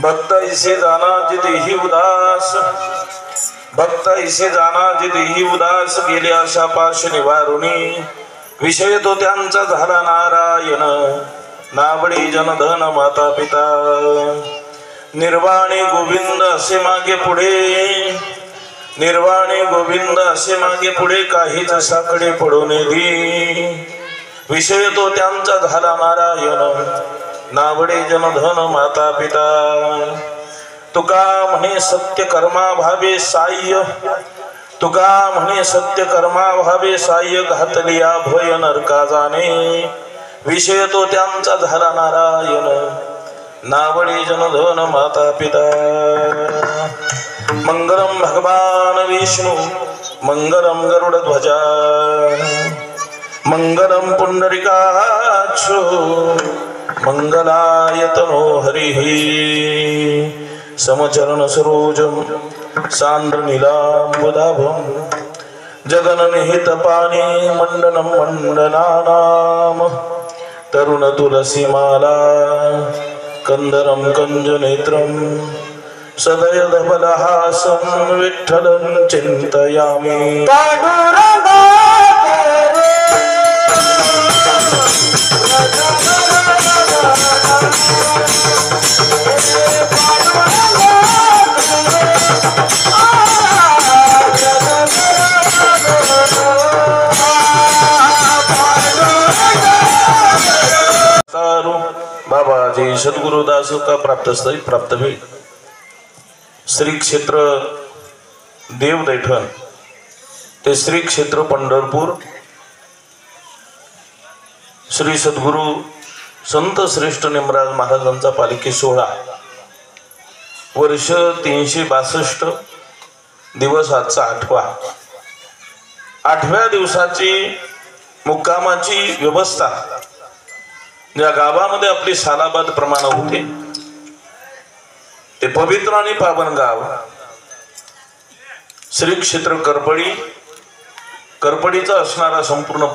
भक्त इसे जाना जितेही उदास, भक्त इसे जाना जितेही उदास, गेले आशा पाश निवारुणी, विषय तो त्यांचा झाला नारायण, नावडी जनधन माता पिता, निर्वाणी गोविंद असे मागे पुढे, निर्वाणी गोविंद असे मागे पुढे, काहीच साकडे पडून दी, विषय तो त्यांचा झाला नारायण, नावडे जनधन माता पिता. तुका म्हणे सत्य कर्मा भावे साह्य, तुका म्हणे सत्य कर्मा भावे साह्य, घातलिया भय नरका जाणे, विषय तो त्यांचा झाला नारायण, नावडे जनधन माता पिता. मंगलम भगवान विष्णु, मंगलम गरुडध्वजा, मंगलम पुंडरीकाक्षो, मंगलायतनो हरिः. समचरण सरोजम सांद्र नीलांबुदाभं, जगन निहित पाणी मंडनम मंडनानाम, तरुण तुलसी माला कंदरम कंज नेत्रम, सदैव धवलहासं विठ्ठलं चिन्तयामि। बाबाजी सद्गुरुदास का प्राप्त स्थळी प्राप्त होईल। श्री क्षेत्र देवदैठण ते श्री क्षेत्र पंढरपूर श्री सद्गुरु संत श्रेष्ठ निमराज महाराजांचा पालखी सोहळा वर्ष 362 दिवस आजचा 8व्या दिवसाची मुक्कामाची व्यवस्था ज्या गावामध्ये आपली सालाबाद प्रमाण होते ते पवित्र आणि पावन गाव श्री क्षेत्र करपडी, करपडीचा असणारा संपूर्ण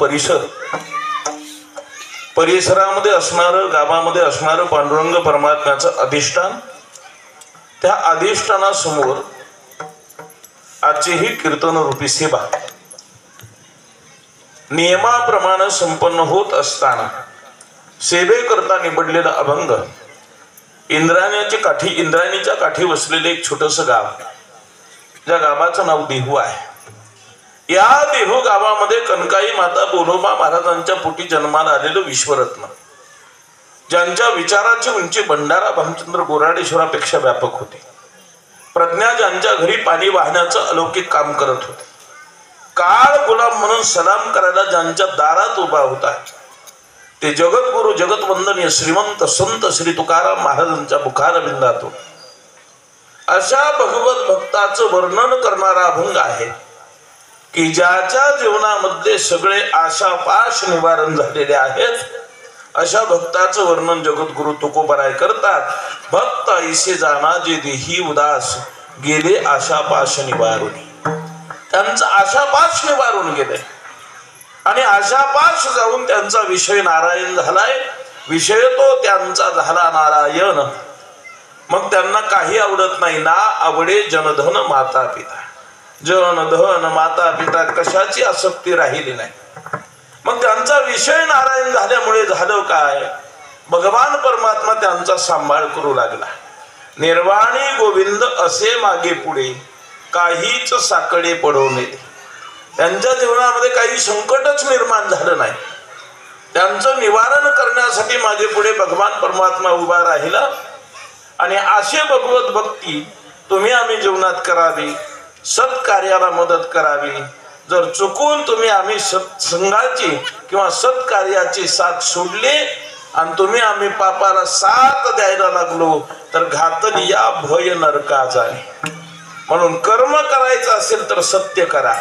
परिसरामध्ये असणारं गावामध्ये असणारं पांडुरंग परमात्म्याचं अधिष्ठान, त्या अधिष्ठानासमोर आजची ही कीर्तन रूपी सेवा नियमाप्रमाणे संपन्न होत असताना सेवेकरता निवडलेला अभंग इंद्रायणीच्या काठी वसलेले एक छोटस गाव, ज्या गावाचं नाव देहू आहे। या देहू गावामध्ये कनकाई माता बोलोबा महाराजांच्या पोटी जन्माला आलेलं विश्वरत्न, ज्यांच्या विचाराची उंची भंडारा भामचंद्र बोराडेश्वरापेक्षा व्यापक होती, प्रज्ञा ज्यांच्या घरी पाणी वाहण्याचं अलौकिक काम करत होते, काळ गुलाम म्हणून सलाम करायला ज्यांच्या दारात उभा होता ते जगद्गुरु जगतवंदनीय श्रीमंत संत श्री तुकाराम महाराजांच्या मुखारविंदातून अशा भगवत भक्ताचं वर्णन करणारा अभंग आहे की ज्याच्या जीवनामध्ये सगळे आशापाश निवारण झालेले आहेत। अशा भक्ताचं वर्णन जगद्गुरु तुकोबराय करतात। भक्त ऐसे जाना जे देही उदास गेले आशापाश निवारून, त्यांचा आशापाश निवारून गेले आणि आशापाश जाऊन त्यांचा विषय नारायण झालाय। विषय तो त्यांचा झाला नारायण। मग त्यांना काही आवडत नाही, ना आवडे जनधन माता पिता, जनधन माता पिता कशाची आसक्ती राहिली नाही। मग त्यांचा विषय नारायण झाल्यामुळे झालं काय, भगवान परमात्मा त्यांचा सांभाळ करू लागला। निर्वाणी गोविंद असे मागे पुढे काहीच साकडे पडवणे, त्यांच्या जीवनामध्ये काही संकटच निर्माण झालं नाही। त्यांचं निवारण करण्यासाठी मागे पुढे भगवान परमात्मा उभा राहिला आणि असे भगवत भक्ती तुम्ही आम्ही जीवनात करावी, सत्कार्याला मदत करावी। जर चुकून तुम्ही आम्ही सत्संगाची किंवा सत्कार्याची साथ सोडली आणि तुम्ही आम्ही पापाला साथ द्यायला लागलो तर घातली या भय नरका जाणे। म्हणून कर्म करायचं असेल तर सत्य करा,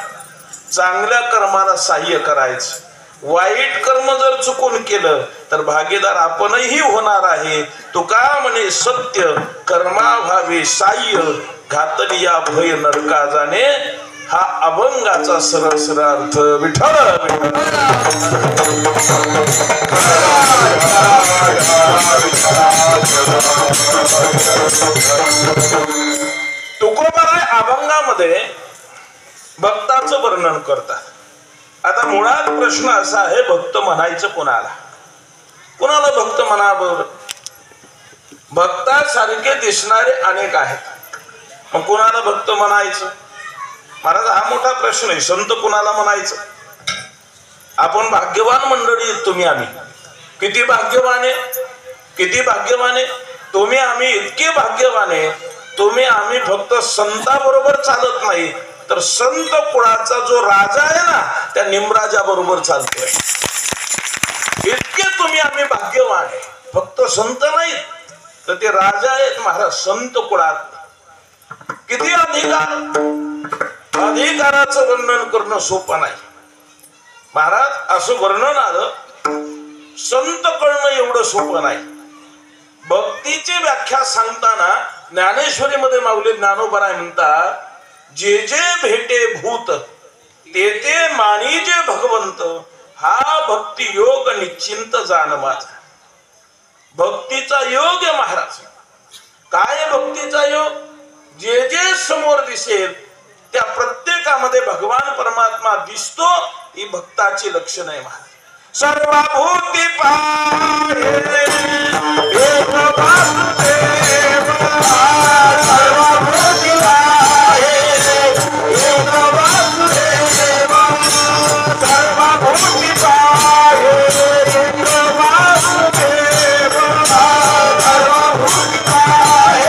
चांगल्या कर्माला सहाय्य करायचं, वाईट कर्म जर चुकून केलं तर भागीदार आपणही होणार आहे। तुका म्हणे सत्य कर्माभावे सहाय्य घातली या भय नरका जाणे, हा अभंगाचा सरळ अर्थ। विठ्ठल तुकोबाराय अभंगामध्ये भक्ताचं वर्णन करतात। आता मुळात प्रश्न असा आहे, भक्त म्हणायचं कोणाला, कोणाला भक्त म्हणावं? भक्तासारखे दिसणारे अनेक आहेत, मग कोणाला भक्त म्हणायचं? महाराज हा मोठा प्रश्न आहे, संत कोणाला म्हणायचं? आपण भाग्यवान मंडळी, तुम्ही आम्ही किती भाग्यवाने, किती भाग्यवाने तुम्ही आम्ही, इतके भाग्यवाने तुम्ही आम्ही फक्त संताबरोबर चालत नाही तर संत कुळाचा जो राजा आहे ना त्या निमराजा बरोबर चालतोय। इतके तुम्ही आम्ही भाग्यवान आहे, फक्त संत नाही तर ते राजा आहेत महाराज संत कुळात। किती अधिकार, अधिकाराचं वर्णन करणं सोपं नाही महाराज। असं वर्णन आलं, संत कळणं एवढं सोपं नाही। भक्तीची व्याख्या सांगताना ज्ञानेश्वरीमध्ये माऊली ज्ञानोबराय म्हणतात, जे जे भेटे भूत ते ते मानिजे भगवंत, हा भक्ती योग निश्चिंत जाण माझा। भक्तीचा योग आहे महाराज। काय भक्तीचा योग? जे जे समोर दिसेल त्या प्रत्येकामध्ये भगवान परमात्मा दिसतो, ही भक्ताची लक्षण आहे महाराज. सर्वभूती पाहे एक वासुदेव, सर्वभूती पाहे एक वासुदेव, सर्वभूती पाहे एक वासुदेव, सर्वभूती पाहे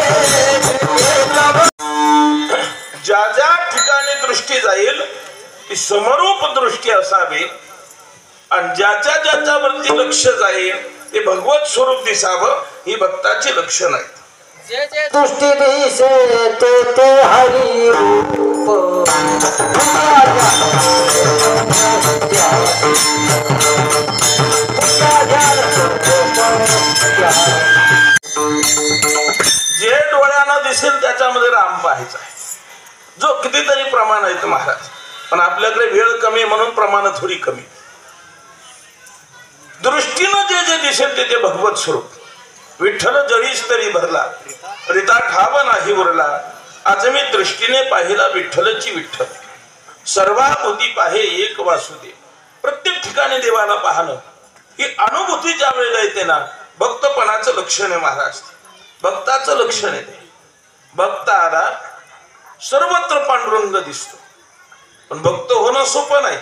एक. ज्या ज्या ठिकाणी दृष्टी जाईल ती समरूप दृष्टी असावी, आणि ज्याच्या ज्याच्यावरती लक्ष जाईल ते भगवत स्वरूप दिसावं, ही भक्ताची लक्षण आहे. जे जे दृष्टी दिसे ते हरी रूप, जे डोळ्यानं दिसेल त्याच्यामध्ये राम पाहायचा आहे. जो कितीतरी प्रमाण आहेत महाराज, पण आपल्याकडे वेळ कमी म्हणून प्रमाण थोडी कमी. दृष्टीनं जे जे दिसेल ते भगवत स्वरूप. विठ्ठल जळीस तरी भरला, रिता ठाव नाही उरला, आज मी दृष्टीने पाहिला विठ्ठलची विठ्ठल. सर्वाभूती पाहे एक वासुदेव. प्रत्येक ठिकाणी देवाला पाहणं ही अनुभूती ज्या वेळेला येते ना, भक्तपणाचं लक्षण आहे महाराज, भक्ताचं लक्षण आहे. भक्ताला सर्वत्र पांडुरंग दिसतो, पण भक्त होणं सोपं नाही.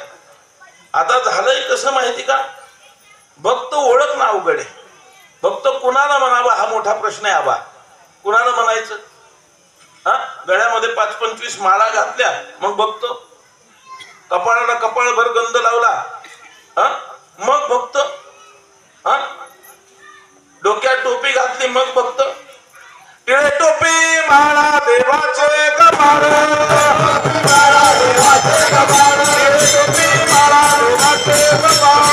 आता झालंय कसं माहिती का, भक्त ओळख ना अवघड आहे. भक्त कुणाला म्हणावा हा मोठा प्रश्न आहे. आबा कुणाला म्हणायचं? हा, गळ्यामध्ये 5-25 माळा घातल्या मग भक्त, कपाळाला कपाळभर गंध लावला हा मग भक्त, हा डोक्यात टोपी घातली मग भक्त. टिळे टोपी माळा देवाचे कपाळ, माळा देवाचे कपाळ, टिळे टोपी माळा देवाचे कपाळ,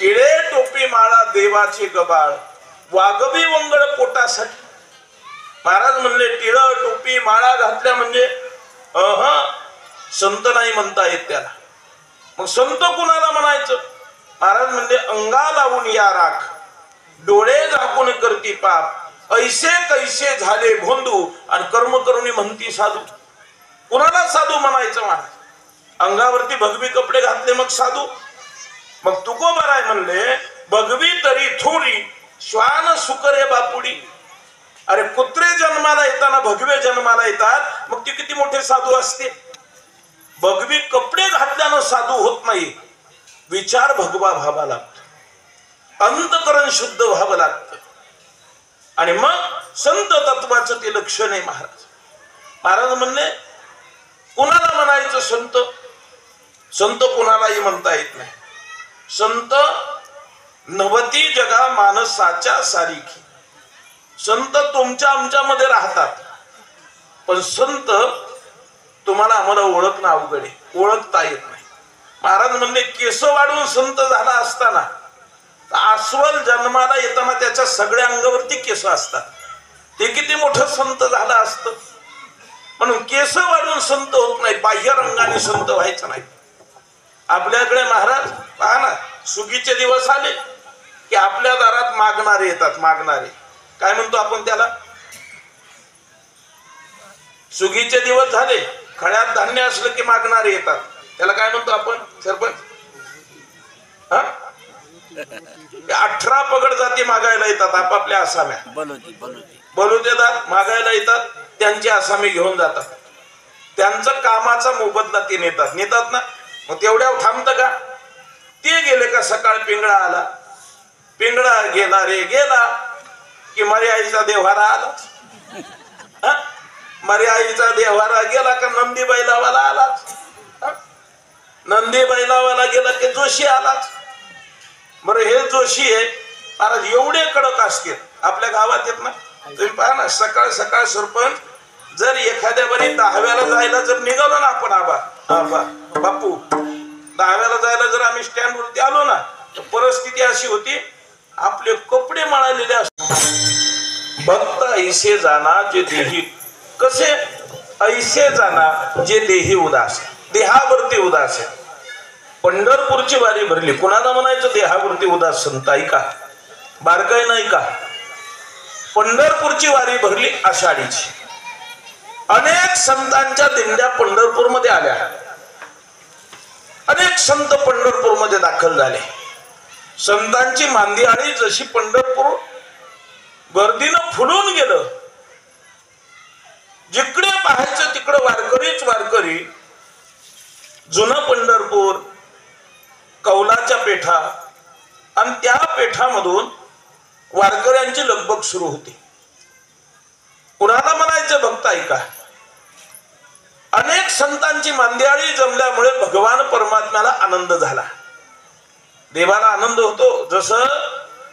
टिळे टोपी माळा देवाचे गबाळ, वागवी वंगळ पोटासाठी. महाराज म्हणले टिळ टोपी माळा घातल्या म्हणजे संत नाही म्हणता येत त्याला. मग संत कुणाला म्हणायचं? महाराज म्हणले अंगा लावून या राख, डोळे झाकून करती पाप, ऐसे कैसे झाले भोंदू, आणि कर्म करुणी म्हणती साधू. कुणाला साधू म्हणायचं महाराज? अंगावरती भगवी कपडे घातले मग साधू. मग तुकोबाराय म्हणले भगवी तरी थोडी, श्वान सुकरे बापुडी. अरे कुत्रे जन्माला येताना भगवे जन्माला येतात, मग ते किती मोठे साधू असते. भगवी कपडे घातल्यानं साधू होत नाही, विचार भगवा व्हावा लागतो, अंतकरण शुद्ध व्हावं लागतं, आणि मग संत तत्वाचं ते लक्षण आहे महाराज. महाराज म्हणले कुणाला म्हणायचं संत? संत कुणालाही म्हणता येत नाही. संत नवती जगा मानसाच्या सारीखी. संत तुमच्या आमच्यामध्ये राहतात, पण संत तुम्हाला आम्हाला ओळखणं अवघड आहे, ओळखता येत नाही. महाराज म्हणले केस वाढवून संत झाला असताना अस्वल जन्माला येताना त्याच्या सगळ्या अंगावरती केस असतात, ते किती मोठं संत झालं असतं. म्हणून केस वाढवून संत होत नाही, बाह्य रंगाने संत व्हायचं नाही. आपल्याकडे महाराज पहा ना, सुगीचे दिवस आले की आपल्या दारात मागणारे येतात. मागणारे काय म्हणतो आपण त्याला? सुगीचे दिवस झाले, खळ्यात धान्य असलं की मागणारे येतात, त्याला काय म्हणतो आपण सरपंच? 18 पगड जाती मागायला येतात, आपापल्या आसाम्या बलुतेदार मागायला येतात, त्यांची आसामी घेऊन जातात, त्यांचं कामाचा मोबदला ते नेतात ना. मग तेवढ्यावर थांबतं का? ते गेले का सकाळ पिंगळा आला, पिंगळा गेला रे गेला की मर्याईचा देव्हारा आला, मर्याईचा देव्हारा गेला का नंदी बैलावाला आलाच, नंदी बैलावाला गेला की जोशी आलाच. बरं हे जोशी आहे महाराज एवढे कडक असते आपल्या गावात येत ना. तुम्ही पहा ना, सकाळ सकाळ सरपंच जर एखाद्या बरी 10व्याला जायला जर निघालो ना आपण, आबा बापू 10व्याला जायला जर आम्ही स्टँड वरती आलो ना, तर परिस्थिती अशी होती आपले कपडे मळालेले असतात. भक्त ऐसे जाना जे देही, कसे ऐसे जाना जे देही उदास. देहावरती उदास आहे. पंढरपूरची वारी भरली. कुणाला म्हणायचं देहावरती उदास संत? ऐका, बारकाई नाही का? पंढरपूरची वारी भरली आषाढीची. अनेक संतांच्या दिंड्या पंढरपूरमध्ये आल्या. अनेक संत पंढरपूरमध्ये दाखल झाले. संतांची मांदियाळी जशी पंढरपूर गर्दीनं फुलून गेलं. जिकडे पाहायचं तिकडं वारकरीच वारकरी. जुनं पंढरपूर, कौलाच्या पेठा आणि त्या पेठामधून वारकऱ्यांची लगबग सुरू होती. कुणाला म्हणायचं भक्त? ऐका, अनेक संतांची मांदियाळी जमल्यामुळे भगवान परमात्म्याला आनंद झाला. देवाला आनंद होतो. जसं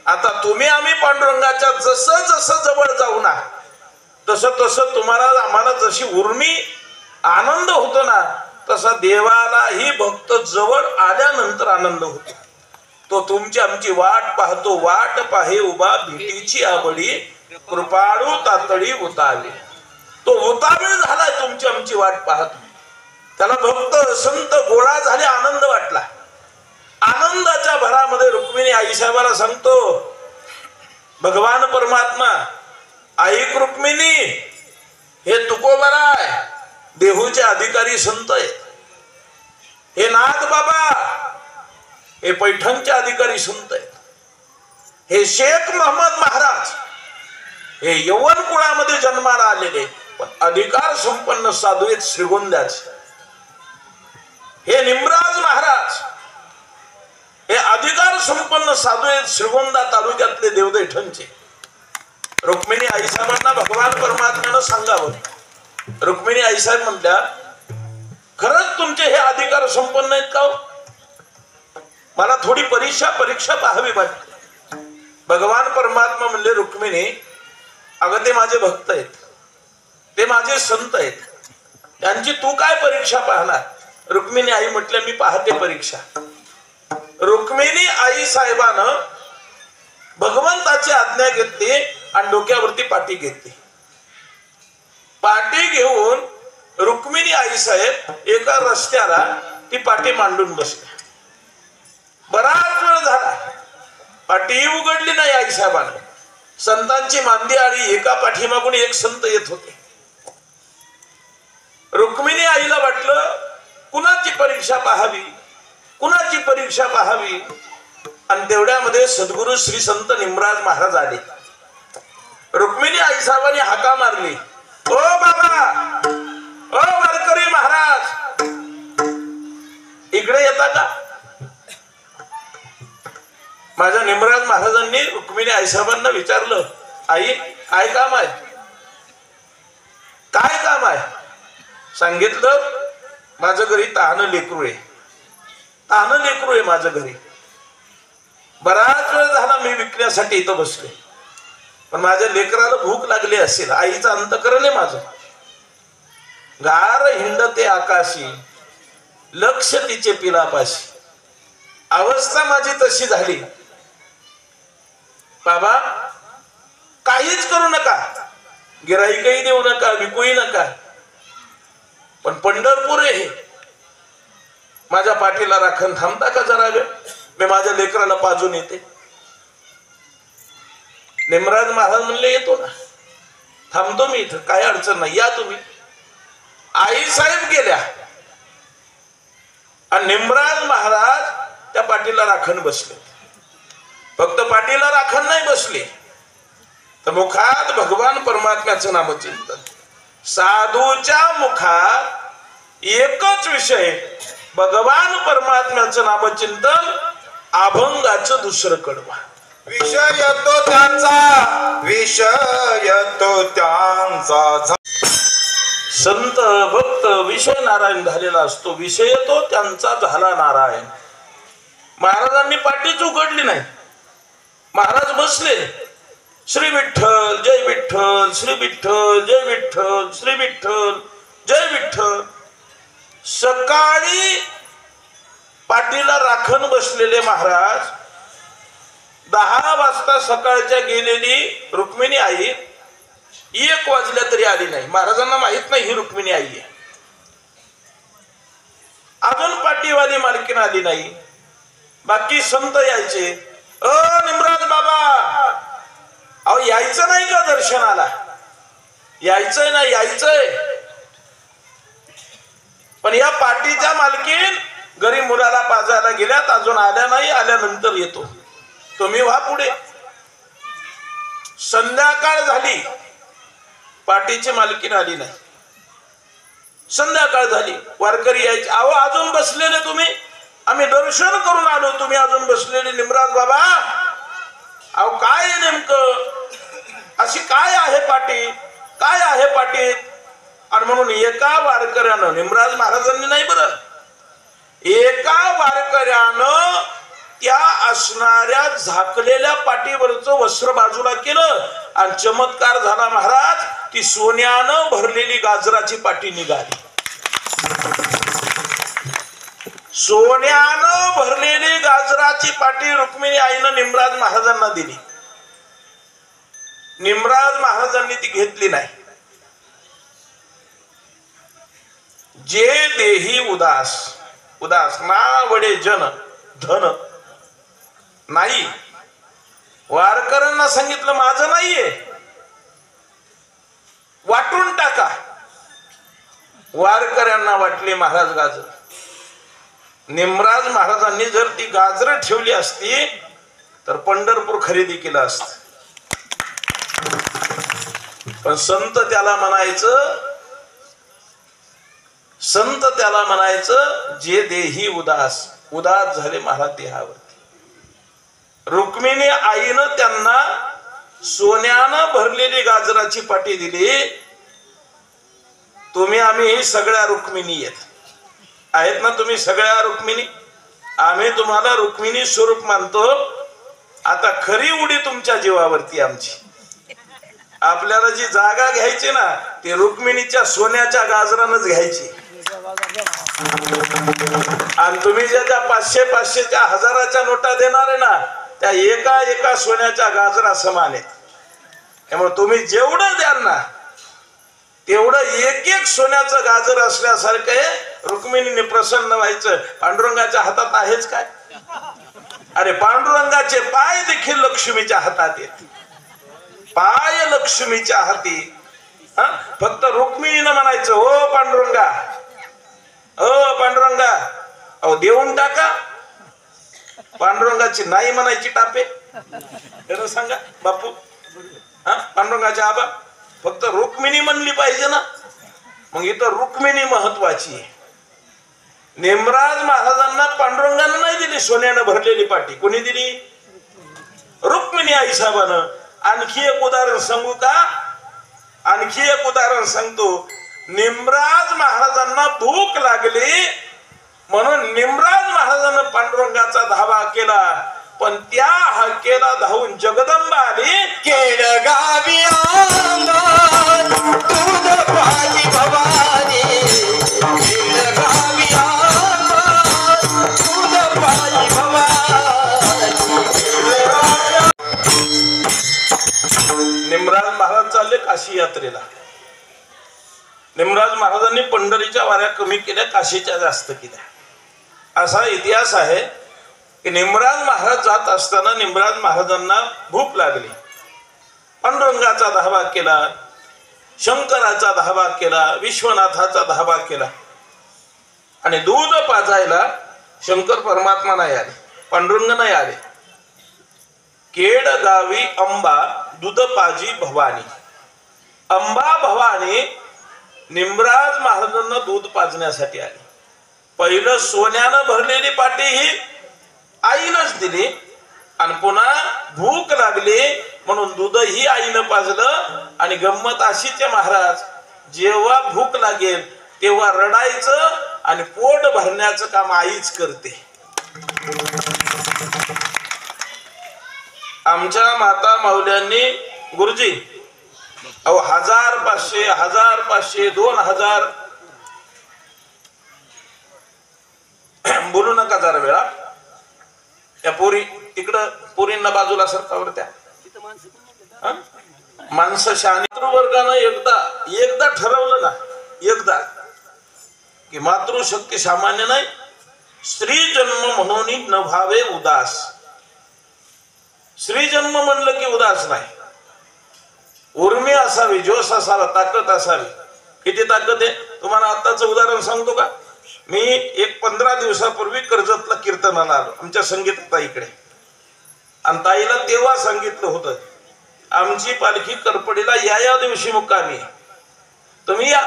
आता तुम्ही आम्ही पांडुरंगाच्या जसं जसं जवळ जाऊ ना, तसं तसं तुम्हाला आम्हाला जशी उर्मी आनंद होतो ना, तसा देवालाही भक्त जवळ आल्यानंतर आनंद होतो. तो तुमची आमची वाट पाहतो. वाट पाहे उभा भेटीची आवडी, कृपाळू तातडी उतावी. तो उतावीळ झालाय तुमची आमची वाट पाहतो. त्याला भक्त संत गोळा झाले, आनंद वाटला. आनंदाच्या भरामध्ये रुक्मिणी आईसाहेबाला सांगतो, भगवान परमात्मा, ऐक रुक्मिणी, हे तुकोबराय देहूचे अधिकारी संत आहेत. हे नाथ बाबा हे पैठणचे अधिकारी संत आहेत. हे शेख मोहम्मद महाराज हे यवन कुळामध्ये जन्माला आलेले पण अधिकार संपन्न साधू आहेत श्रीगोंद्याचे. हे निमराज महाराज हे अधिकार संपन्न साधू आहेत श्रीगोंदा तालुक्यातले देवदैठणचे. रुक्मिणी आईसाहेबांना भगवान परमात्म्यानं सांगावं. रुक्मिणी आईसाहेब म्हणल्या, खरंच तुमचे हे अधिकार संपन्न आहेत का? मला थोडी परीक्षा पाहावी वाटते. भगवान परमात्मा म्हणले, रुक्मिणी, अगं ते माझे भक्त आहेत, ते माझे संत आहेत, त्यांची तू काय परीक्षा पाहणार? रुक्मिणी आई म्हटल्या, मी पाहते परीक्षा. रुक्मिणी आई साहेबानं भगवंताची आज्ञा घेतली आणि डोक्यावरती पाटी घेतली. पाटी घेऊन रुक्मिणी आई साहेब एका रस्त्याला ती पाटी मांडून बसली. बराच वेळ झाला, पाटी उघडली नाही आई साहेबांना. संतांची मांदियाळी एका पाठीमागून एक संत येत होते. रुक्मिणी आईला वाटलं, कुणाची परीक्षा पाहावी, कुणाची परीक्षा पाहावी. आणि तेवढ्यामध्ये सद्गुरु श्री संत निमराज महाराज आले. रुक्मिणी आई साहेबांनी हाका मारली, ओ बाबा, ओ वारकरी महाराज, इकडे येता का? माझ्या निमराज महाराजांनी रुक्मिणी आई साहेबांना विचारलं, आई काय काम आहे? काय काम आहे? सांगितलं, माझं घरी तहानं लेकरू आहे, तहानं लेकरू आहे माझं घरी. बराच वेळ झाला मी विकण्यासाठी इथं बसले, पण माझ्या लेकराला भूक लागली असेल. आईचं अंतकरण आहे माझं. गार हिंडते आकाशी, लक्ष तिचे पिलापाशी. अवस्था माझी तशी झाली. बाबा काहीच करू नका, गिराईकही देऊ नका, विकूही नका, पण पंढरपूर आहे, माझ्या पाठीला राखण थांबता का जरा वेळ? मी माझ्या लेकराला पाजून येते. निमराज महाराज म्हणले, येतो ना, थांबतो मी इथं, काय अडचण नाही, या तुम्ही. आई साहेब गेल्या आणि निमराज महाराज त्या पाठीला राखण बसले. फक्त पाठीला राखण नाही बसले, तर मुखात भगवान परमात्म्याचं नामचिंतन. साधूच्या मुखात एकच विषय, भगवान परमात्म्याचं नामचिंतन, अभंगाचं दुसरं कडवा. विषय तो त्यांचा, विषय तो त्यांचा. संत भक्त विषय नारायण झालेला असतो, विषय तो त्यांचा झाला नारायण. महाराजांनी पाठीच उघडली नाही. महाराज बसले, श्री विठ्ठल जय विठ्ठल, श्री विठ्ठल जय विठ्ठल, श्री विठ्ठल जय विठ्ठल. सकाळी पाठीला राखण बसलेले महाराज 10 वाजता सकाळच्या गेलेली रुक्मिणी आई 1 वाजल्या तरी आली नाही. महाराजांना माहित नाही ही रुक्मिणी आई आहे. अजून पाटीवाली मालकीन आली नाही. बाकी संत यायचे, निमराज बाबा अहो यायचं नाही का दर्शनाला? यायचंय ना, यायचंय. पण या पाटीच्या मालकीन गरीब मुलाला पाजायला गेल्यात, अजून आल्या नाही, आल्यानंतर येतो. तुम्ही व्हा पुढे. संध्याकाळ झाली, पाटीची मालकीन आली नाही. संध्याकाळ झाली, वारकरी यायचे. अहो अजून बसलेले तुम्ही, आम्ही दर्शन करून आलो, तुम्ही अजून बसलेले. निमराज बाबा अहो काय नेमकं, अशी काय आहे पाटी, काय आहे पाटी? आणि म्हणून एका वारकऱ्यानं, निमराज महाराजांनी नाही बरं, एका वारकऱ्यानं त्या असणाऱ्या झाकलेल्या पाटीवरचं वस्त्र बाजूला केलं आणि चमत्कार झाला महाराज. ती सोन्यानं भरलेली गाजराची पाटी निघाली. सोन्यानं भरलेली गाजराची पाटी रुक्मिणी आईनं निमराज महाराजांना दिली. निमराज महाराजांनी ती घेतली नाही. जे देही उदास, उदास ना वडे जन धन नाही. वारकऱ्यांना सांगितलं माझं नाहीये, वाटून टाका. वारकऱ्यांना वाटली महाराज गाजर. निमराज महाराजांनी जर ती गाजर ठेवली असती तर पंढरपूर खरेदी केलं असत. पण संत त्याला म्हणायचं जे देही उदास, उदास झाले महाराज देहावरती. रुक्मिणी आईनं त्यांना सोन्यानं भरलेली गाजराची पाटी दिली. तुम्ही आम्ही सगळ्या रुक्मिणी आहेत ना, तुम्ही सगळ्या रुक्मिणी, आम्ही तुम्हाला रुक्मिणी स्वरूप मानतो. आता खरी उडी तुमच्या जीवावरती आमची. आपल्याला जी जागा घ्यायची ना ती रुक्मिणीच्या सोन्याच्या गाजरानच घ्यायची. आणि तुम्ही ज्या 500 500च्या हजाराच्या नोटा देणार आहे ना त्या एका एका सोन्याच्या गाजरा समान आहेत. त्यामुळे तुम्ही जेवढं द्याल ना तेवढं एक एक सोन्याचं गाजर असल्यासारखं आहे. रुक्मिणीने प्रसन्न व्हायचं. पांडुरंगाच्या हातात आहेच काय? अरे पांडुरंगाचे पाय देखील लक्ष्मीच्या हातात आहेत. पाय लक्ष्मीच्या हाती. फक्त रुक्मिणीनं म्हणायचं हो पांडुरंगा, हो पांडुरंगा, अहो देऊन टाका. पांडुरंगाची नाही म्हणायची टापे. खरं सांगा बापू, पांडुरंगाच्या आबा, फक्त रुक्मिणी म्हणली पाहिजे ना. मग इथं रुक्मिणी महत्वाची आहे. निमराज महाराजांना पांडुरंगानं नाही दिली सोन्यानं भरलेली पाटी. कोणी दिली? रुक्मिणी आई साहेबानं. आणखी एक उदाहरण सांगू का? आणखी एक उदाहरण सांगतो. निमराज महाराजांना भूक लागली म्हणून निमराज महाराजांना पांडुरंगाचा धावा केला. पण त्या हाकेला धावून जगदंबा आली. केडगावी दूध पाजी भवानी, केडगावी दूध पाजी भवानी. निमराज महाराज चालले काशी यात्रेला. निमराज महाराजांनी पंढरीच्या वाऱ्या कमी केल्या, काशीच्या जास्त केल्या. असा इतिहास आहे की निमराज महाराज जात असताना निमराज महाराजांना भूक लागली. पांडुरंगाचा धावा केला, शंकराचा धावा केला, विश्वनाथाचा धावा केला. आणि दूध पाजायला शंकर परमात्मा नाही आले, पांडुरंग नाही आले. केड गावी अंबा दूध पाजी भवानी. अंबा भवानी निमराज महाराजांना दूध पाजण्यासाठी आली. पहिलं सोन्यानं भरलेली पाटी ही आईनच दिली आणि पुन्हा भूक लागली म्हणून दूधही आईनं पाजलं. आणि गंमत अशीच महाराज, जेव्हा भूक लागेल तेव्हा रडायचं आणि पोट भरण्याचं काम आईच करते. आमच्या माता माऊल्यांनी गुरुजी अहो 1000 500 1000 500 2000 बोलू नका जरा वेळा. त्या पोरी तिकडं पोरींना बाजूला सरकावर त्या माणसं शहाणी वर्गानं एकदा ठरवलं ना, एकदा की मातृशक्ती सामान्य नाही, स्त्री जन्म म्हणून न भावे उदास. स्त्री जन्म म्हणलं की उदास नाही, उर्मी असावी, जोश असावा, ताकद असावी. किती ताकद आहे तुम्हाला आताच उदाहरण सांगतो का. मी एक 15 दिवसापूर्वी कर्जतला कीर्तनाला आलो आमच्या संगीत ताईकडे, आणि ताईला तेव्हा सांगितलं होतं आमची पालखी करपडीला या दिवशी मुक्कामी, तुम्ही या.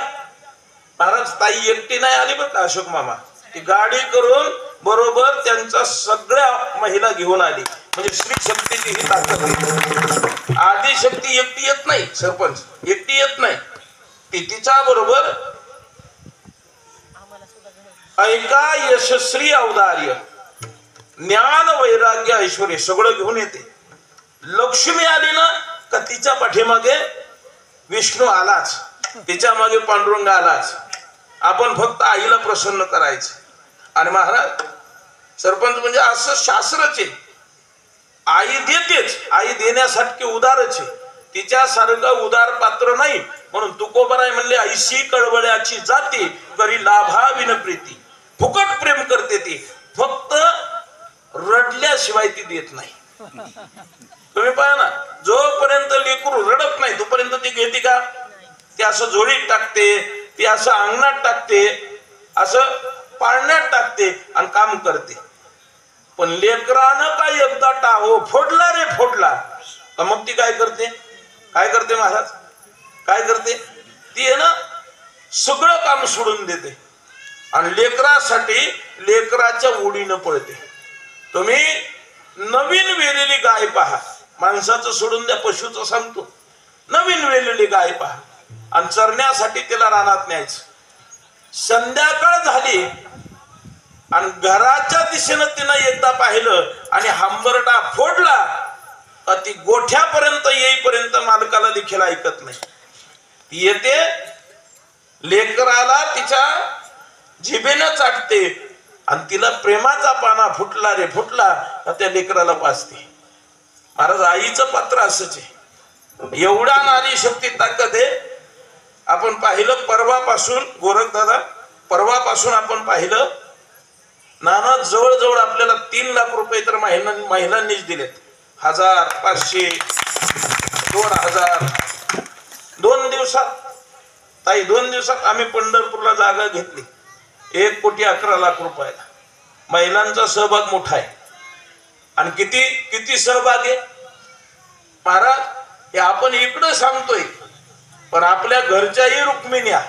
महाराज ताई एकटी नाही आली बरं का, अशोक मामा ती गाडी करून बरोबर त्यांच्या सगळ्या महिला घेऊन आली. म्हणजे स्त्री शक्तीची ही ताकद आहे. आदी शक्ती एकटी येत नाही, सरपंच एकटी येत नाही, ती तिच्या बरोबर ऐका यशस्वी औदार्य ज्ञान वैराग्य ऐश्वर्य सगळं घेऊन येते. लक्ष्मी आली ना का तिच्या पाठीमागे विष्णू आलाच, तिच्या मागे पांडुरंग आलाच. आपण फक्त आईला प्रसन्न करायचं. आणि महाराज सरपंच म्हणजे असं शास्त्रच आहे, आई देतेच, आई देण्यासाठी उदारच आहे, तिच्यासारखं उदार पात्र नाही. म्हणून तुकोबराय म्हणले ऐशी कळवळ्याची जाती करी लाभा विन प्रीती. फुकट प्रेम करते ती, फक्त रडल्याशिवाय ती देत नाही. तुम्ही पहा ना, जोपर्यंत लेकरू रडत नाही तोपर्यंत ती घेते का. ती असं झोळीत टाकते, ती असं अंगणात टाकते, असं पाळण्यात टाकते आणि काम करते. पण लेकरानं काय एकदा टाहो फोडला रे फोडला, मग ती काय करते, काय करते महाराज, काय करते ती आहे ना, सगळं काम सोडून देते आणि लेकरासाठी लेकराच्या ओढीनं पळते. तुम्ही नवीन वेलेली गाय पहा, माणसाचं सोडून द्या, पशुचं सांगतो, नवीन वेलेली गाय पहा आणि चरण्यासाठी तिला रानात न्यायचं. संध्याकाळ झाली आणि घराच्या दिशेनं तिनं एकदा पाहिलं आणि हंबरडा फोडला, ती गोठ्यापर्यंत येईपर्यंत मालकाला देखील ऐकत नाही. ती येते लेकराला तिच्या जिभेनं चाटते आणि तिला प्रेमाचा पाना फुटला रे फुटला त्या लेकराला पाजते. महाराज आईचं पात्र असंच आहे, एवढा नारी शक्ती ताकद आहे. आपण पाहिलं परवापासून गोरखदादा, परवापासून आपण पाहिलं नाना जवळजवळ आपल्याला 3 लाख रुपये तर महिलांनीच दिलेत. 1000, 500, 2000. 2 दिवसात ताई, 2 दिवसात आम्ही पंढरपूरला जागा घेतली 1,11,00,000 रुपयाला. महिलांचा सहभाग मोठा आहे. आणि किती सहभाग आहे महाराज, हे आपण इकडं सांगतोय, पण आपल्या घरच्याही रुक्मिण्या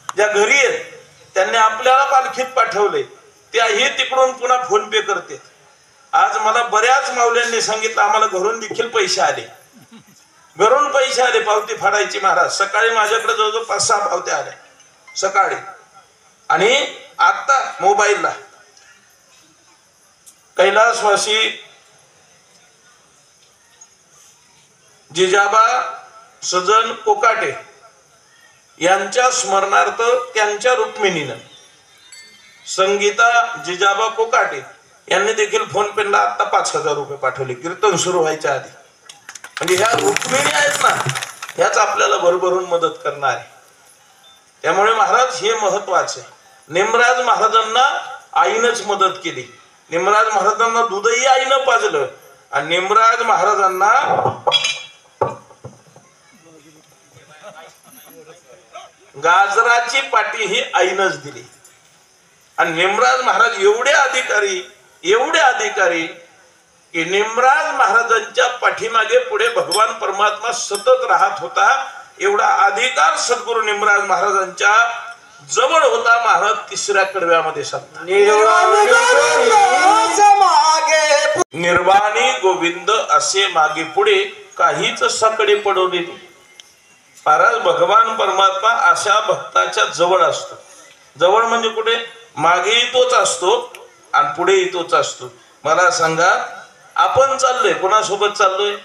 ज्या घरी आहेत त्यांनी आपल्याला पालखीत पाठवले, त्याही तिकडून पुन्हा फोन पे करते. आज मला बऱ्याच माऊल्यांनी सांगितलं आम्हाला घरून देखील पैसे आले, घरून पैसे आले पावती फाडायची. महाराज सकाळी माझ्याकडे जवळजवळ 5-6 पावत्या आल्या सकाळी. आणि आता मोबाईलला कैलासवासी जिजाबा सजन कोकाटे यांच्या स्मरणार्थ त्यांच्या रुक्मिणीनं संगीता जिजाबा कोकाटे यांनी देखील फोन पेला आता 5,000 रुपये पाठवले कीर्तन सुरू व्हायच्या आधी. म्हणजे ह्या रुक्मिणी आहेत ना, ह्याच आपल्याला भरभरून मदत करणार आहे. त्यामुळे महाराज हे महत्वाचे. निमराज महाराजांना आईनच मदत केली. निमराज महाराजांना दूधही आईनं पाजलं आणि निमराज महाराजांना गाजराची पाटी ही आईनच दिली. आणि निमराज महाराज एवढे अधिकारी की निमराज महाराजांच्या पाठीमागे पुढे भगवान परमात्मा सतत राहत होता. एवढा अधिकार सद्गुरु निमराज महाराजांच्या जवळ होता. महाराज 3ऱ्या कडव्यामध्ये सांगतात निर्वाणी गोविंद असे मागे पुढे काहीच साकडे पडवले नाही. महाराज भगवान परमात्मा अशा भक्ताच्या जवळ असतो. जवळ म्हणजे कुठे, मागेही तोच असतो आणि पुढेही तोच असतो. मला सांगा आपण चाललोय कोणासोबत चाललोय,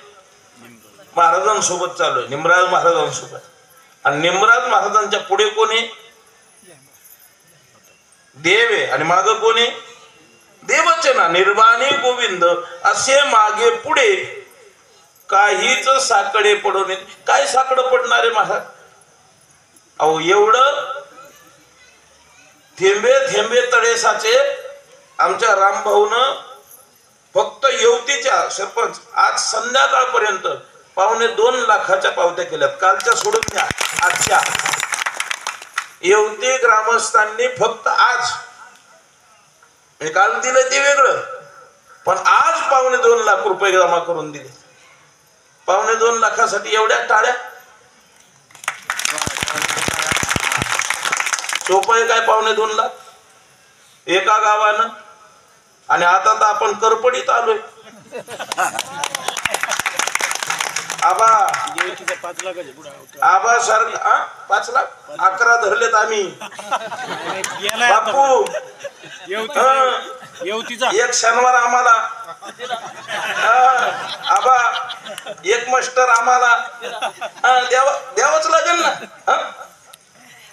महाराजांसोबत चाललोय, निमराज महाराजांसोबत. आणि निमराज महाराजांच्या पुढे कोण आहे, देव आहे. आणि माग कोण आहे, देवच आहे ना. निर्वाणी गोविंद असे मागे पुढे काहीच साकडे पडून येत. काय साकडं पडणार आहे महाराज, अहो एवढं थेंबे थेंबे तळे साचे आमच्या रामभाऊनं फक्त येवतीच्या सरपंच आज संध्याकाळपर्यंत 2.25 लाखाच्या पावत्या केल्यात. कालच्या सोडून द्या, आजच्या येवती ग्रामस्थांनी फक्त आज काल दिलं ते वेगळं, पण आज 2.25 लाख रुपये जमा करून दिले. 2.25 लाखासाठी एवढ्या टाळ्या सोपं आहे काय? 2.25 लाख एका गावानं. आणि आता तर आपण करपडीत आलोय. आबा सारखा 5 लाख 11 धरलेत आम्ही बापू. एक शनिवार आम्हाला आबा, एक मास्टर आम्हाला द्यावंच लागेल ना.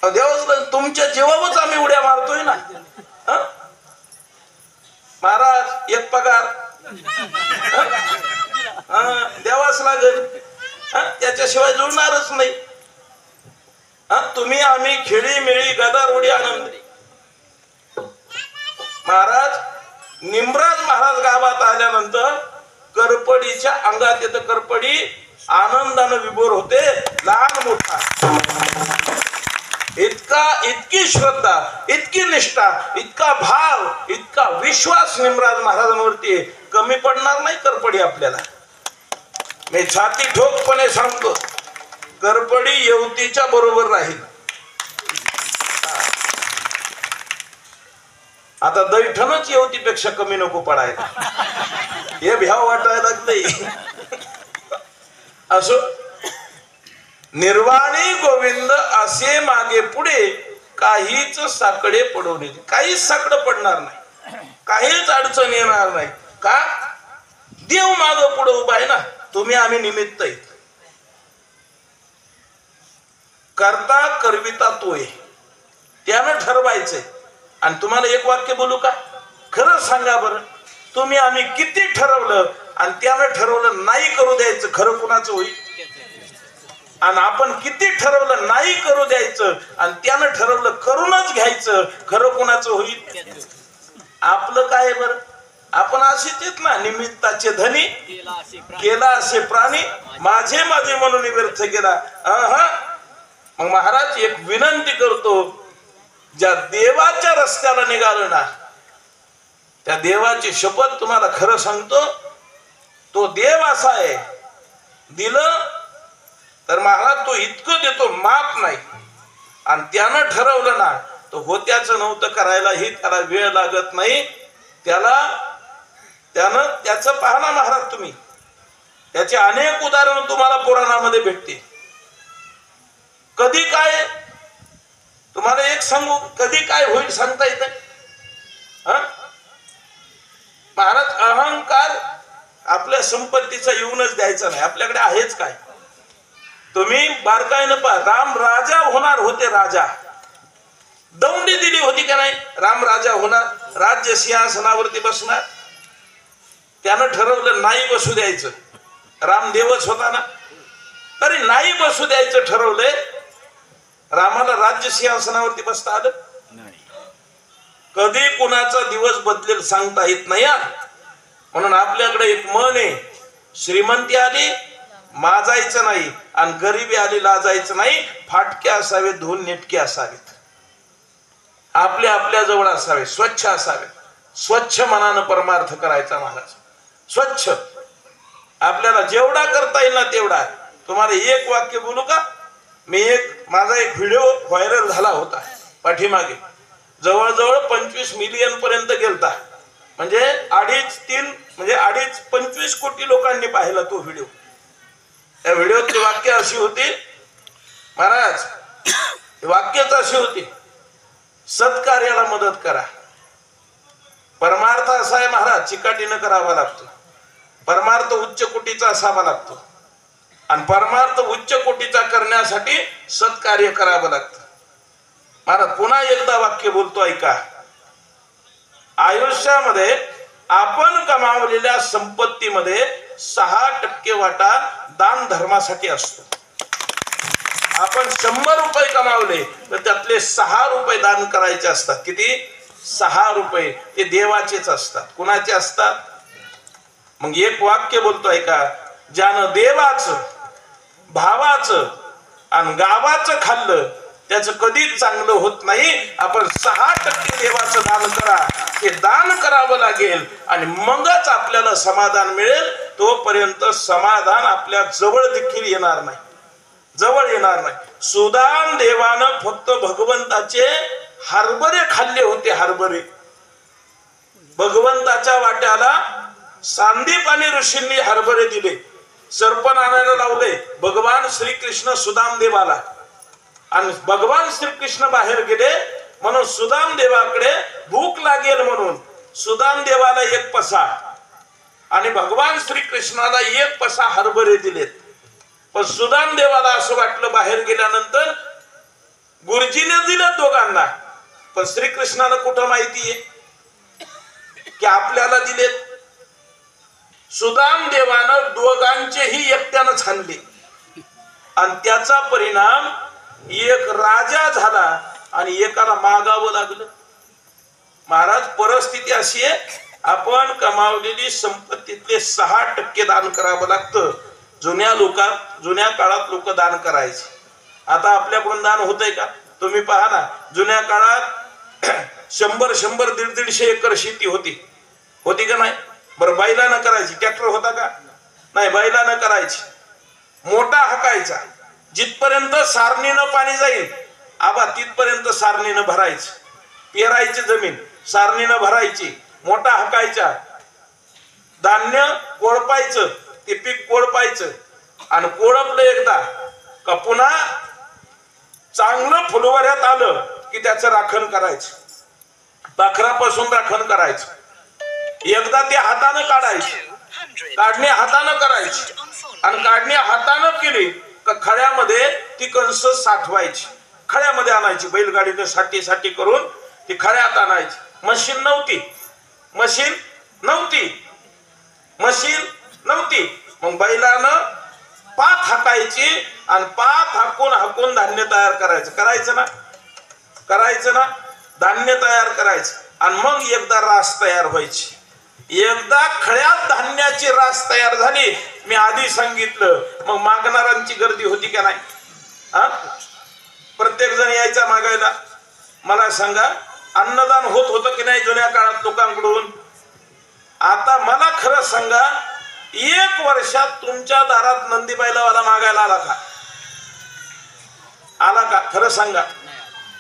द्यावंच लागेल. तुमच्या जीवावरच आम्ही उड्या मारतोय ना. महाराज एक पगार द्यावाच लागेल. त्याच्याशिवाय जुळणारच नाही. तुम्ही आम्ही खेळी मेळी गदारोडी आनंद. महाराज निमराज महाराज गावात आल्यानंतर करपडीच्या अंगात येतं. करपडी आनंदानं विभोर होते, लहान मोठा. इतकी श्रद्धा, इतकी निष्ठा, इतका भाव, इतका विश्वास निमराज महाराजांवरती कमी पडणार नाही करपडी आपल्याला. मी छाती ठोकपणे सांगतो, करपडी येवतीच्या बरोबर राहील. आता दैठणच येवतीपेक्षा कमी नको पडायला, हे भ्याव वाटायला लागलंय. असो, निर्वाणी गोविंद असे मागे पुढे काहीच साकडे पडवले. काहीच साकडं पडणार नाही, काहीच अडचण येणार नाही. का? देव माग पुढे उभा आहे ना. तुम्ही आम्ही निमित्त आहेत. करता करविता तोय, त्यानं ठरवायचंय. आणि तुम्हाला एक वाक्य बोलू का? खरं सांगा बरं, तुम्ही आम्ही किती ठरवलं आणि त्यानं ठरवलं नाही करू द्यायचं, खरं कुणाचं होईल? आणि आपण किती ठरवलं नाही करू द्यायचं आणि त्यानं ठरवलं करूनच घ्यायचं, खरं कुणाचं होईल? आपलं काय बरं? आपण असेच आहेत ना, निमित्ताचे धनी, केला असे प्राणी, माझे माझे म्हणून व्यर्थ केला. मग महाराज एक विनंती करतो, ज्या देवाच्या रस्त्याला निघालं ना, त्या देवाची शपथ तुम्हाला खरं सांगतो, तो देव असा आहे, दिलं तर महाराज तो इतकं देतो माप नाही. आणि त्यानं ठरवलं ना, तो होत्याचं नव्हतं करायलाही त्याला वेळ लागत नाही. त्याचं पहा ना महाराज तुम्ही, त्याचे अनेक उदाहरण तुम्हाला पुराणामध्ये भेटतील. कधी काय तुम्हाला एक सांगू, कधी काय होईल सांगता येत. महाराज अहंकार आपल्या संपत्तीचा येऊनच द्यायचा नाही. आपल्याकडे आहेच काय? तुम्ही बारकाईनं पहा, राम राजा होणार होते. राजा दौंडी दिली होती का नाही? राम राजा होणार, राज्य सिंहासनावरती बसणार. त्यानं ठरवलं नाही बसू द्यायचं. राम देवच होता ना, तरी नाही बसू द्यायचं ठरवलंय. रामाला राज्य सिंहासनावरती बसता आलं? कधी कुणाचा दिवस बदलेल सांगता येत नाही. म्हणून आपल्याकडे एक मन आहे, श्रीमंती आली माजायचं नाही आणि गरिबी आली लाजायचं नाही. फाटके असावे, धुवून नेटके असावेत, आपल्या आपल्या जवळ असावे, स्वच्छ असावे. स्वच्छ मनानं परमार्थ करायचा महाराज. स्वच्छ आपल्याला जेवढा करता येईल ना तेवढा. तुम्हाला एक वाक्य बोलू का? माझा एक व्हिडिओ व्हायरल झाला होता पाठीमागे, जवळजवळ 25 मिलियन पर्यंत गेलता. म्हणजे 25 कोटी लोकांनी पाहिला तो व्हिडिओ. त्या व्हिडिओची वाक्य अशी होती महाराज, वाक्यच अशी होती, सत्कार्याला मदत करा. परमार्थ असा आहे महाराज, चिकाटीनं करावा लागतो. परमार्थ उच्च कोटीचा असावा लागतो आणि परमार्थ उच्च कोटीचा करण्यासाठी सत्कार्य करावं लागतं. महाराज पुन्हा एकदा वाक्य बोलतो, ऐका. आयुष्यामध्ये आपण कमावलेल्या संपत्तीमध्ये 6% वाटा दान धर्मासाठी असतो. आपण 100 रुपये कमावले तर त्यातले 6 रुपये दान करायचे असतात. किती? 6 रुपये. ते देवाचेच असतात. कुणाचे असतात? मग एक वाक्य बोलतोय का, ज्यानं देवाचं, भावाचं आणि गावाचं खाल्लं त्याचं कधीच चांगलं होत नाही. आपण 6% देवाचं दान करा. ते दान करावं लागेल आणि मगच आपल्याला समाधान मिळेल. तोपर्यंत समाधान आपल्या जवळ देखील येणार नाही, जवळ येणार नाही. सुदाम देवानं फक्त भगवंताचे हरभरे खाल्ले होते. हरभरे भगवंताच्या वाट्याला सांदीप आणि ऋषींनी हरभरे दिले. सर्पण आणायला लावले भगवान श्रीकृष्ण सुदाम देवाला. आणि भगवान श्रीकृष्ण बाहेर गेले म्हणून सुदाम देवाकडे भूक लागेल म्हणून सुदाम देवाला 1 पसा आणि भगवान श्रीकृष्णाला 1 पसा हरभरे दिलेत. पण सुदाम देवाला असं वाटलं बाहेर गेल्यानंतर गुरुजीने दिलं दोघांना, पण श्रीकृष्णाला कुठं माहितीये की आपल्याला दिलेत. सुदाम देवानं दोघांचेही एकट्यानं छानले आणि त्याचा परिणाम एक राजा झाला आणि एकाला मागावं लागलं. महाराज, परिस्थिती अशी आहे, आपण कमावलेली संपत्तीतले 6% दान करावं लागतं. जुन्या काळात लोक दान करायचे. आता आपल्याकडून दान होतंय का? तुम्ही पहा ना, जुन्या काळात 100 150 एकर शेती होती का नाही? बरं, बैलानं करायची. ट्रॅक्टर होता का? नाही, बैलानं करायची. मोठा हाकायचा, जिथपर्यंत सारणीनं पाणी जाईल आबा तिथपर्यंत सारणीनं भरायची. पेरायची जमीन सारणीनं भरायची, मोठा हाकायचा. धान्य कोळपायचं, ते पीक कोळपायचं आणि कोळपलं एकदा का पुन्हा चांगलं फुलवऱ्यात आलं की त्याचं राखण करायचं. पाखरापासून राखण करायचं. एकदा ते हातानं काढायचे, काढणे हातानं करायची आणि काढणे हातानं केली का खड्यामध्ये ती कणस साठवायची. खड्यामध्ये आणायची, बैलगाडीने साठी करून ती खड्यात आणायची. मशीन नव्हती. मग बैलानं पात हाकायची आणि पात हाकून धान्य तयार करायचं ना धान्य तयार करायचं. आणि मग एकदा रास तयार व्हायची. एकदा खड्यात धान्याची रास तयार झाली, मी आधी सांगितलं, मग मागणाऱ्यांची गर्दी होती का नाही? प्रत्येक जण यायचा मागायला. मला सांगा, अन्नदान होतं की नाही जुन्या काळात लोकांकडून? आता मला खरं सांगा, 1 वर्षात तुमच्या दारात नंदी बैलावाला मागायला आला का? खरं सांगा,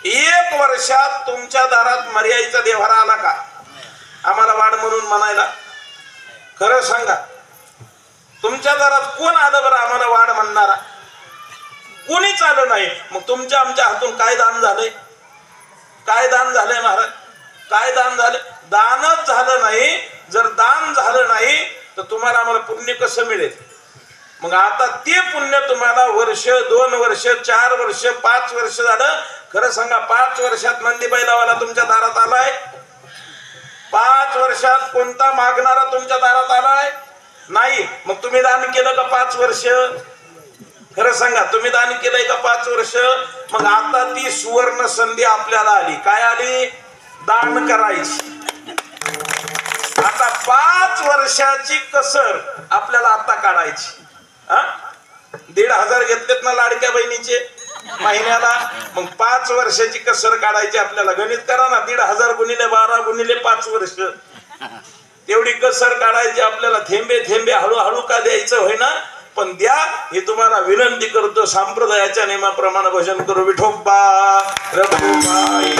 1 वर्षात तुमच्या दारात मर्याईचा देव्हारा आला का आम्हाला वाढ म्हणून म्हणायला? खरं सांगा, तुमच्या दारात कोण आलं बरं आम्हाला वाढ म्हणणारा? कोणीच आलं नाही. मग तुमच्या आमच्या हातून काय दान झालंय? महाराज, काय दान झालं? दानच झालं नाही. जर दान झालं नाही तर तुम्हाला आम्हाला पुण्य कसं मिळेल? मग आता ते पुण्य तुम्हाला 1 वर्ष 2 वर्ष 4 वर्ष 5 वर्ष झालं. खरं सांगा, 5 वर्षात नंदी बैलावाला तुमच्या दारात आलाय? 5 वर्षात कोणता मागणारा तुमच्या दारात आलाय? नाही. मग तुम्ही दान केलं का 5 वर्ष? खरं सांगा, तुम्ही दान केलंय का 5 वर्ष? मग आता ती सुवर्ण संधी आपल्याला आली. काय आली? दान करायची. आता 5 वर्षाची कसर आपल्याला आता काढायची. 1,500 घेतलेत ना लाडक्या बहिणीचे महिन्याला, मग 5 वर्षाची कसर काढायची आपल्याला. गणित करा ना, 1,500 गुणिले 12 गुणिले 5 वर्ष, तेवढी कसर काढायची आपल्याला. थेंबे हळूहळू का द्यायचं होय ना, पण द्या हे तुम्हाला विनंती करतो. संप्रदायाच्या नियमाप्रमाणे भजन करू. विठोबा रघुमाई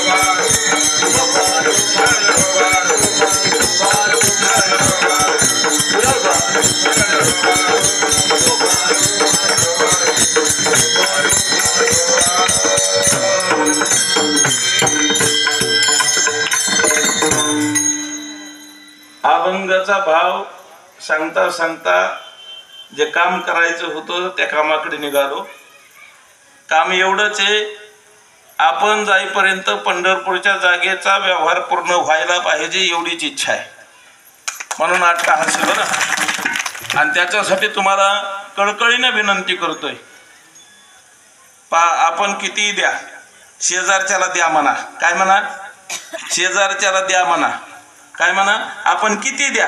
Bye. अभंगाचा भाव सांगता सांगता जे काम करायचं होतं त्या कामाकडे निघालो. काम एवढंच आहे, आपण जाईपर्यंत पंढरपूरच्या जागेचा व्यवहार पूर्ण व्हायला पाहिजे एवढीच इच्छा आहे. म्हणून अट्टहास बरं. आणि त्याच्यासाठी तुम्हाला कळकळीने विनंती करतोय. आपण किती द्या, शेजारच्याला द्या म्हणा. काय म्हणा? शेजारच्याला द्या म्हणा. काय म्हणा? आपण किती द्या,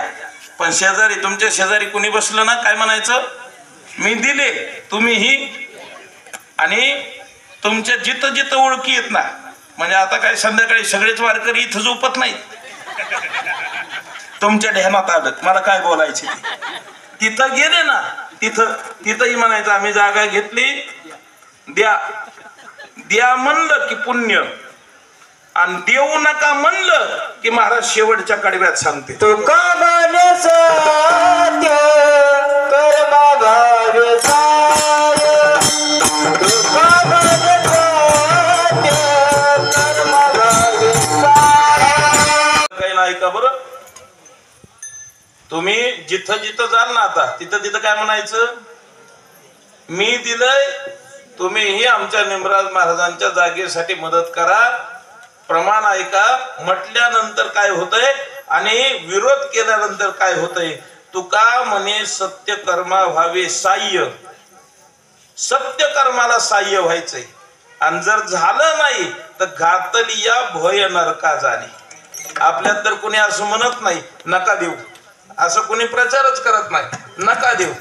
पण शेजारी, तुमच्या शेजारी कोणी बसलं ना, काय म्हणायचं? मी दिले, तुम्हीही. आणि तुमच्या जिथं जिथं ओळखी येत ना, म्हणजे आता काय संध्याकाळी सगळेच वारकरी इथं झोपत नाहीत. तुमच्या ध्यानात आलं मला काय बोलायचे, तिथं गेले ना, तिथंही म्हणायचं आम्ही जागा घेतली, द्या. द्या म्हणलं की पुण्य, आणि देऊ नका म्हणलं की महाराज शेवटच्या कडव्यात सांगते. तुका बने सत्य कर्मा भावे सार, तुका बने सत्य कर्मा भावे सार. काही नाही का बरं? तुम्ही जिथं जिथं जाल ना, आता तिथं तिथं काय म्हणायचं? मी दिलंय, तुम्हीही आमच्या निमराज महाराजांच्या जागेसाठी मदत करा. प्रमाण ऐका म्हटल्यानंतर काय होतंय आणि विरोध केल्यानंतर काय होतंय. तुका म्हणे सत्य कर्मा व्हावे साह्य. सत्य कर्माला साह्य व्हायचंय, आणि जर झालं नाही तर घातलिया भय नरका जाणे. आपल्यात तर कोणी असं म्हणत नाही नका देऊ, असं कोणी प्रचारच करत नाही नका देऊ.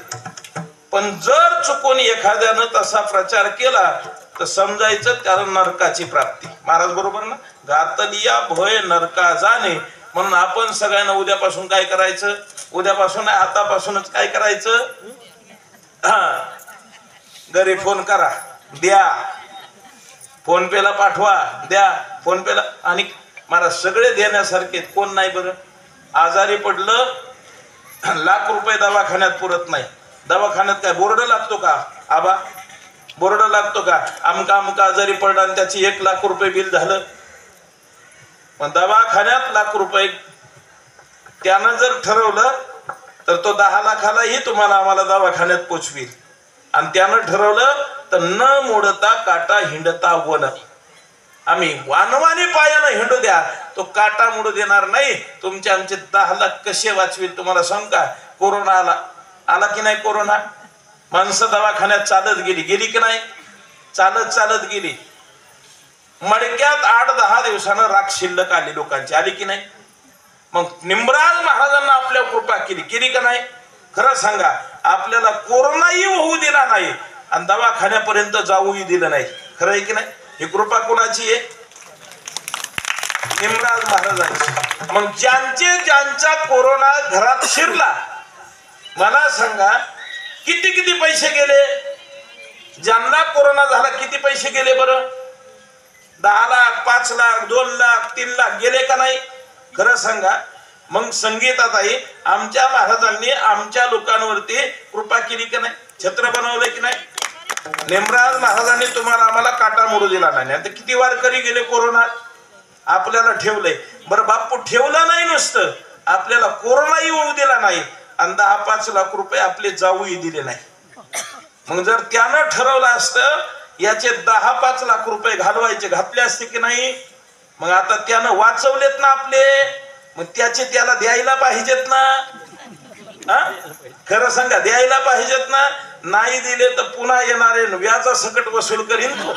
पण जर चुकून एखाद्यानं तसा प्रचार केला तर समजायचं कारण नरकाची प्राप्ती. महाराज बरोबर ना? घातलिया भय नरका जाणे. म्हणून आपण सगळ्यांना उद्यापासून काय करायचं? उद्यापासून आतापासूनच काय करायचं? घरी फोन करा, द्या. फोन पेला पाठवा, द्या. फोन पेला. आणि महाराज सगळे देण्यासारखे, कोण नाही बरं? आजारी पडलं, लाख रुपये दवाखान्यात पुरत नाही. दवाखान्यात काय बोर्ड लागतो का? आबा बोर्ड लागतो का? आमका आमका आजारी पडला आणि त्याची 1 लाख रुपये बिल झालं. पण दवाखान्यात लाख रुपये त्यानं जर ठरवलं तर तो 10 लाखालाही तुम्हाला आम्हाला दवाखान्यात पोचवील. आणि त्यानं ठरवलं तर न मोडता काटा हिंडता वन. आम्ही वानवानी पायानं हिंडू द्या, तो काटा मोडू देणार नाही. तुमचे आमचे 10 लाख कसे वाचवील तुम्हाला सांग का? कोरोना आला की नाही? कोरोना माणसं दवाखान्यात चालत गेली की नाही? चालत गेली. मडक्यात 8-10 दिवसानं राख शिल्लक आली लोकांची, आली की नाही? मग निमराज महाराजांना आपल्यावर कृपा केली का नाही? खरं सांगा, आपल्याला कोरोनाही होऊ दिला नाही आणि दवाखान्यापर्यंत जाऊही दिलं नाही. खरं आहे की नाही? ही कृपा कोणाची आहे? निमराज महाराजांची. मग ज्यांचा कोरोना घरात शिरला, मला सांगा किती पैसे गेले? ज्यांना कोरोना झाला किती पैसे गेले बरं? 10 लाख, 5 लाख, 2 लाख, 3 लाख गेले का नाही? खरं सांगा. मग संगीतात आहे, आमच्या महाराजांनी आमच्या लोकांवरती कृपा केली की नाही? छत्र बनवले की नाही? निमराज महाराजांनी तुम्हाला आम्हाला काटा मोडू दिला नाही. आता किती वारकरी गेले कोरोनात? आपल्याला ठेवलंय. बरं बापू ठेवलं नाही नुसतं, आपल्याला कोरोनाही होऊ दिला नाही आणि 10-5 लाख रुपये आपले जाऊही दिले नाही. मग जर त्यानं ठरवलं असतं याचे 10-5 लाख रुपये घालवायचे, घातले असते की नाही? मग आता त्यानं वाचवलेत ना आपले, मग त्याचे त्याला द्यायला पाहिजेत ना? खरं सांगा, द्यायला पाहिजेत ना? नाही दिले तर पुन्हा येणारे व्याजा सकट वसूल करीन तो.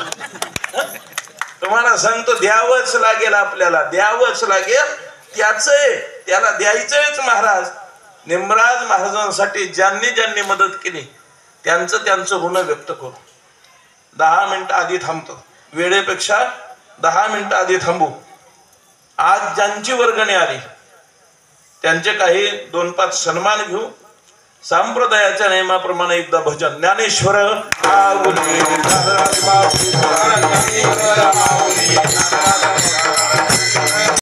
तुम्हाला सांगतो द्यावंच लागेल, आपल्याला द्यावंच लागेल. त्याला द्यायचंच. महाराज निमराज महाराजांसाठी ज्यांनी मदत केली त्यांचं ऋण व्यक्त करू. 10 मिनिटं आधी थांबतो, वेळेपेक्षा 10 मिनिटं आधी थांबू. आज ज्यांची वर्गणी आली त्यांचे काही 2-5 सन्मान घेऊ. संप्रदायाच्या नियमाप्रमाणे एकदा भजन. ज्ञानेश्वर आऊले